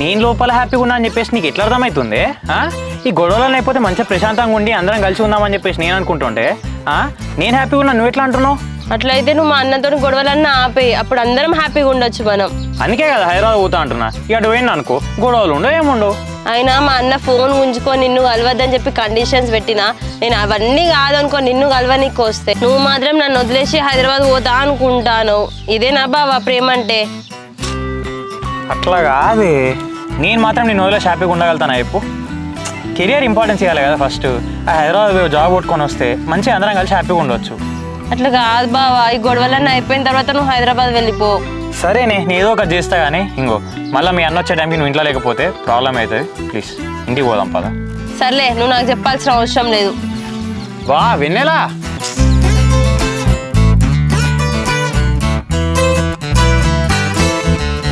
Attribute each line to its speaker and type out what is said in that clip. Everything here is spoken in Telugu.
Speaker 1: నేను లోపల హ్యాపీగా ఉన్నా అని చెప్పేసి నీకు ఎట్లా అర్థమవుతుంది? ఈ గొడవలను అయిపోతే మంచిగా ప్రశాంతంగా ఉండి అందరం కలిసి ఉందామని చెప్పేసి నేను అనుకుంటుంటే నేను హ్యాపీగా ఉన్నా, నువ్వు ఎట్లా అంటున్నావు?
Speaker 2: అట్లయితే నువ్వు మా అన్నతో గొడవలన్నా ఆపేయి, అప్పుడు అందరం హ్యాపీగా ఉండొచ్చు మనం.
Speaker 1: అందుకే కదా హైదరాబాద్ పోతా అంటున్నా. ఇక అటు పోయినా అనుకో గొడవలు ఉండవు, ఏముండవు.
Speaker 2: అయినా మా అన్న ఫోన్ ఉంచుకొని నిన్ను కలవద్దని చెప్పి కండిషన్స్ పెట్టినా నేను అవన్నీ కాదనుకో నిన్ను కలవనీకి వస్తే నువ్వు మాత్రం నన్ను వదిలేసి హైదరాబాద్ పోతా అనుకుంటాను. ఇదేనా బావా ప్రేమ అంటే?
Speaker 1: అట్లా కాదే, నేను మాత్రం నేను వదిలేసి హ్యాపీగా ఉండగలుగుతాను. చెప్పు, కెరియర్ ఇంపార్టెన్స్ ఇవ్వాలి కదా ఫస్ట్. హైదరాబాద్ జాబ్ కొట్టుకొని వస్తే మంచిగా అందరం కలిసి హ్యాపీగా ఉండవచ్చు.
Speaker 2: అట్లా కాదు బావా, ఈ గొడవలన్నీ అయిపోయిన తర్వాత నువ్వు హైదరాబాద్ వెళ్ళిపో.
Speaker 1: సరేనే, నేను ఏదో ఒకటి చేస్తా కానీ ఇంకో మళ్ళీ మీ అన్న వచ్చే టైంకి నువ్వు ఇంట్లో లేకపోతే ప్రాబ్లం అవుతుంది. ప్లీజ్ ఇంటికి పోదాం పద.
Speaker 2: సర్లే, నువ్వు నాకు చెప్పాల్సిన అవసరం లేదు.
Speaker 1: వా వెన్నెలా.